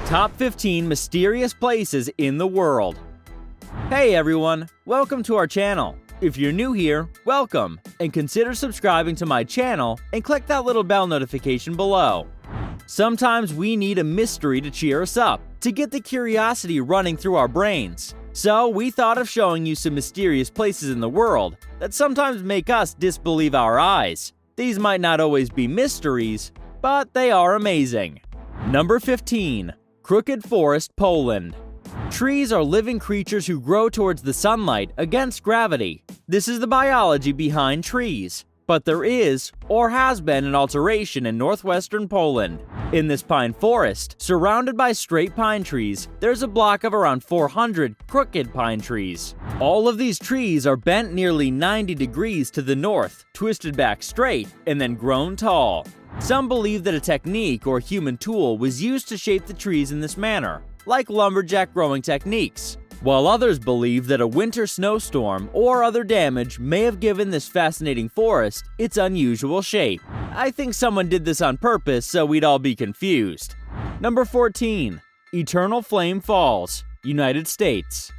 Top 15 Mysterious Places in the World. Hey everyone, welcome to our channel. If you're new here, welcome, and consider subscribing to my channel and click that little bell notification below. Sometimes we need a mystery to cheer us up, to get the curiosity running through our brains. So we thought of showing you some mysterious places in the world that sometimes make us disbelieve our eyes. These might not always be mysteries, but they are amazing. Number 15. Crooked Forest, Poland. Trees are living creatures who grow towards the sunlight against gravity. This is the biology behind trees. But there is, or has been, an alteration in northwestern Poland. In this pine forest, surrounded by straight pine trees, there's a block of around 400 crooked pine trees. All of these trees are bent nearly 90 degrees to the north, twisted back straight, and then grown tall. Some believe that a technique or human tool was used to shape the trees in this manner, like lumberjack growing techniques, while others believe that a winter snowstorm or other damage may have given this fascinating forest its unusual shape. I think someone did this on purpose so we'd all be confused. Number 14. Eternal Flame Falls, United States.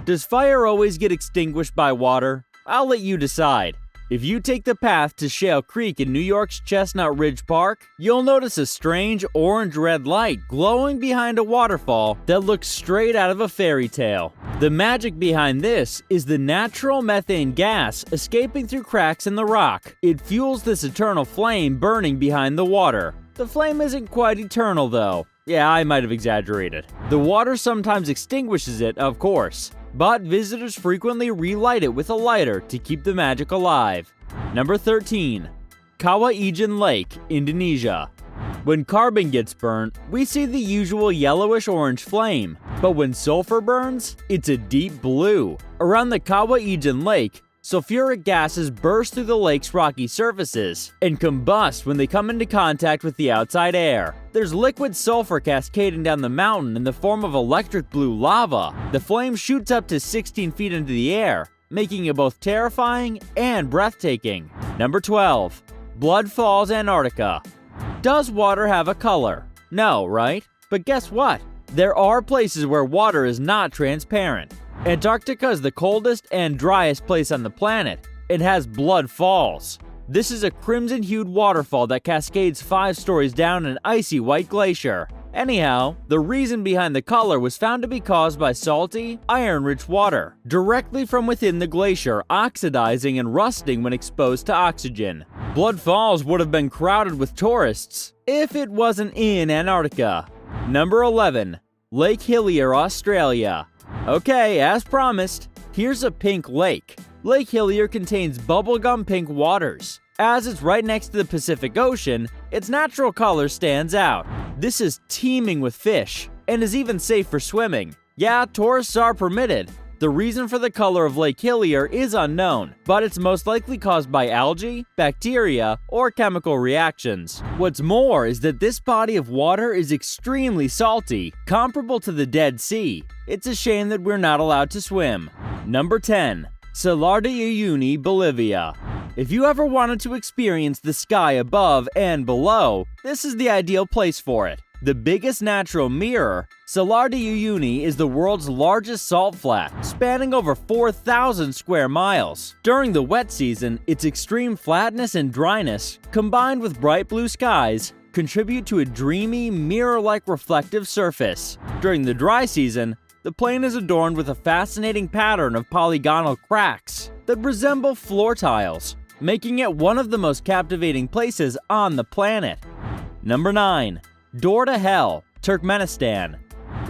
Does fire always get extinguished by water? I'll let you decide. If you take the path to Shale Creek in New York's Chestnut Ridge Park, you'll notice a strange orange-red light glowing behind a waterfall that looks straight out of a fairy tale. The magic behind this is the natural methane gas escaping through cracks in the rock. It fuels this eternal flame burning behind the water. The flame isn't quite eternal though. Yeah, I might have exaggerated. The water sometimes extinguishes it, of course, but visitors frequently relight it with a lighter to keep the magic alive. Number 13. Kawah Ijen Lake, Indonesia. When carbon gets burnt, we see the usual yellowish-orange flame, but when sulfur burns, it's a deep blue. Around the Kawah Ijen Lake, sulfuric gases burst through the lake's rocky surfaces and combust when they come into contact with the outside air. There's liquid sulfur cascading down the mountain in the form of electric blue lava. The flame shoots up to 16 feet into the air, making it both terrifying and breathtaking. Number 12. Blood Falls, Antarctica. Does water have a color? No, right? But guess what? There are places where water is not transparent. Antarctica is the coldest and driest place on the planet. It has blood falls. This is a crimson-hued waterfall that cascades 5 stories down an icy white glacier. Anyhow, the reason behind the color was found to be caused by salty, iron-rich water, directly from within the glacier, oxidizing and rusting when exposed to oxygen. Blood Falls would have been crowded with tourists if it wasn't in Antarctica. Number 11. Lake Hillier, Australia. Okay, as promised, here's a pink lake. Lake Hillier contains bubblegum pink waters. As it's right next to the Pacific Ocean, its natural color stands out. This is teeming with fish, and is even safe for swimming. Yeah, tourists are permitted. The reason for the color of Lake Hillier is unknown, but it's most likely caused by algae, bacteria, or chemical reactions. What's more is that this body of water is extremely salty, comparable to the Dead Sea. It's a shame that we're not allowed to swim. Number 10. Salar de Uyuni, Bolivia. If you ever wanted to experience the sky above and below, this is the ideal place for it. The biggest natural mirror, Salar de Uyuni is the world's largest salt flat, spanning over 4,000 square miles. During the wet season, its extreme flatness and dryness, combined with bright blue skies, contribute to a dreamy, mirror-like reflective surface. During the dry season, the plain is adorned with a fascinating pattern of polygonal cracks that resemble floor tiles, making it one of the most captivating places on the planet. Number 9. Door to Hell, Turkmenistan.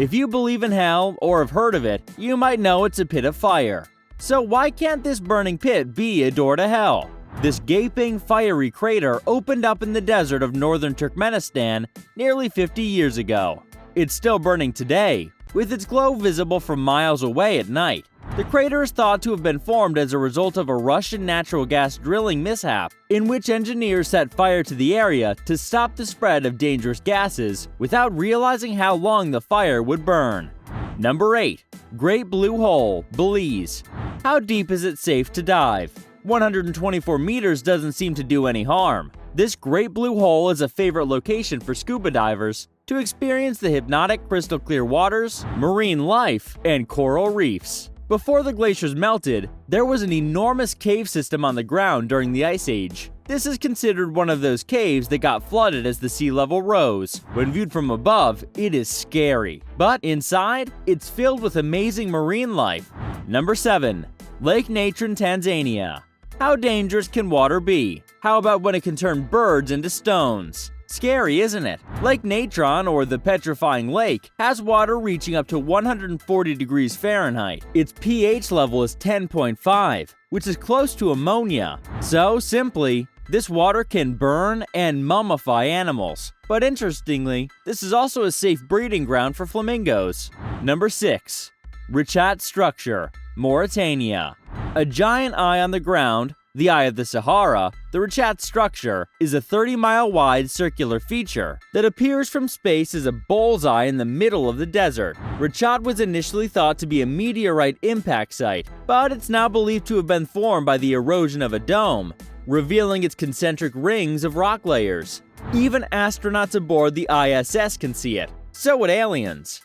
If you believe in hell or have heard of it, you might know it's a pit of fire. So why can't this burning pit be a door to hell? This gaping, fiery crater opened up in the desert of northern Turkmenistan nearly 50 years ago. It's still burning today, with its glow visible from miles away at night. The crater is thought to have been formed as a result of a Russian natural gas drilling mishap, in which engineers set fire to the area to stop the spread of dangerous gases without realizing how long the fire would burn. Number 8. Great Blue Hole, Belize. How deep is it safe to dive? 124 meters doesn't seem to do any harm. This Great Blue Hole is a favorite location for scuba divers, to experience the hypnotic crystal clear waters, marine life, and coral reefs. Before the glaciers melted, there was an enormous cave system on the ground during the Ice Age. This is considered one of those caves that got flooded as the sea level rose. When viewed from above, it is scary. But inside, it's filled with amazing marine life. Number 7. Lake Natron, Tanzania. How dangerous can water be? How about when it can turn birds into stones? Scary, isn't it? Lake Natron, or the Petrifying Lake, has water reaching up to 140 degrees Fahrenheit. Its pH level is 10.5, which is close to ammonia. So, simply, this water can burn and mummify animals. But interestingly, this is also a safe breeding ground for flamingos. Number 6. Richat structure, Mauritania. A giant eye on the ground, the Eye of the Sahara, the Richat structure is a 30-mile-wide circular feature that appears from space as a bullseye in the middle of the desert. Richat was initially thought to be a meteorite impact site, but it's now believed to have been formed by the erosion of a dome, revealing its concentric rings of rock layers. Even astronauts aboard the ISS can see it. So would aliens.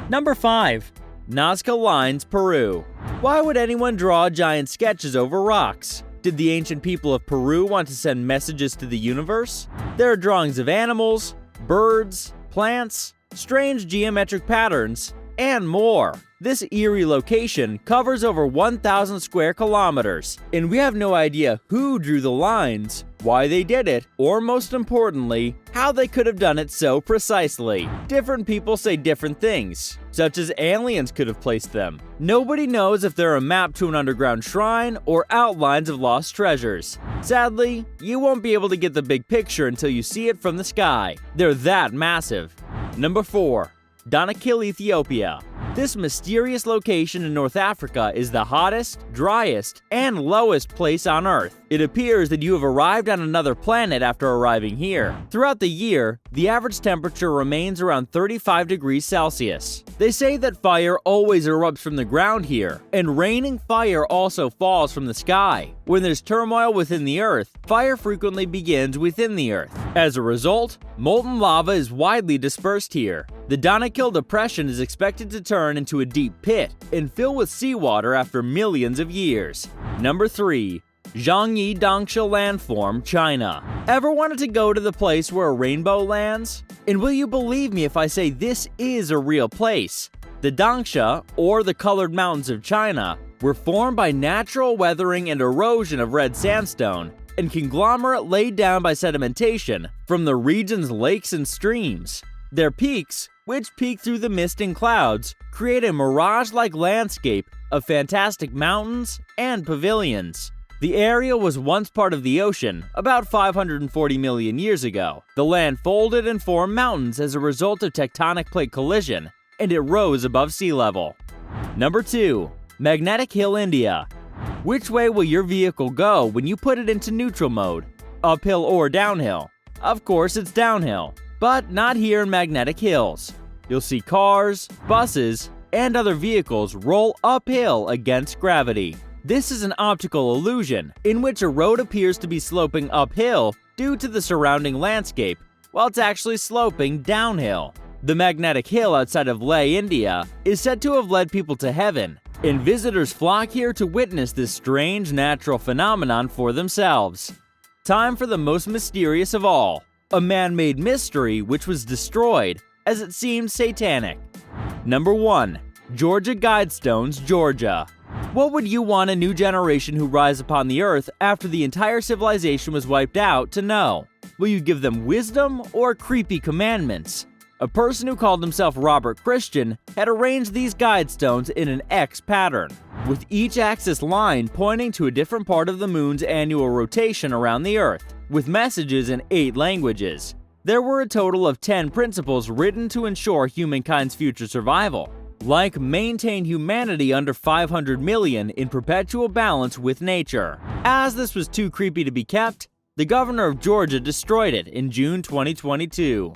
Number 5. Nazca Lines, Peru. Why would anyone draw giant sketches over rocks? Did the ancient people of Peru want to send messages to the universe? There are drawings of animals, birds, plants, strange geometric patterns, and more. This eerie location covers over 1,000 square kilometers, and we have no idea who drew the lines, why they did it, or most importantly, how they could have done it so precisely. Different people say different things, such as aliens could have placed them. Nobody knows if they're a map to an underground shrine or outlines of lost treasures. Sadly, you won't be able to get the big picture until you see it from the sky. They're that massive. Number 4. Danakil, Ethiopia. This mysterious location in North Africa is the hottest, driest, and lowest place on Earth. It appears that you have arrived on another planet after arriving here. Throughout the year, the average temperature remains around 35 degrees Celsius. They say that fire always erupts from the ground here, and raining fire also falls from the sky. When there's turmoil within the Earth, fire frequently begins within the Earth. As a result, molten lava is widely dispersed here. The Danakil Depression is expected to turn into a deep pit and fill with seawater after millions of years. Number 3. Zhangye Danxia Landform, China. Ever wanted to go to the place where a rainbow lands? And will you believe me if I say this is a real place? The Danxia, or the Colored Mountains of China, were formed by natural weathering and erosion of red sandstone and conglomerate laid down by sedimentation from the region's lakes and streams. Their peaks, which peek through the mist and clouds, create a mirage-like landscape of fantastic mountains and pavilions. The area was once part of the ocean about 540 million years ago. The land folded and formed mountains as a result of tectonic plate collision, and it rose above sea level. Number 2. Magnetic Hill, India. Which way will your vehicle go when you put it into neutral mode? Uphill or downhill? Of course it's downhill, but not here in Magnetic Hills. You'll see cars, buses, and other vehicles roll uphill against gravity. This is an optical illusion in which a road appears to be sloping uphill due to the surrounding landscape, while it's actually sloping downhill. The Magnetic Hill outside of Leh, India, is said to have led people to heaven, and visitors flock here to witness this strange natural phenomenon for themselves. Time for the most mysterious of all, a man-made mystery which was destroyed as it seemed satanic. Number 1. Georgia Guidestones, Georgia. What would you want a new generation who rise upon the earth after the entire civilization was wiped out to know? Will you give them wisdom or creepy commandments? A person who called himself Robert Christian had arranged these guidestones in an X pattern, with each axis line pointing to a different part of the moon's annual rotation around the earth, with messages in 8 languages. There were a total of 10 principles written to ensure humankind's future survival, like maintain humanity under 500 million in perpetual balance with nature. As this was too creepy to be kept, the governor of Georgia destroyed it in June 2022.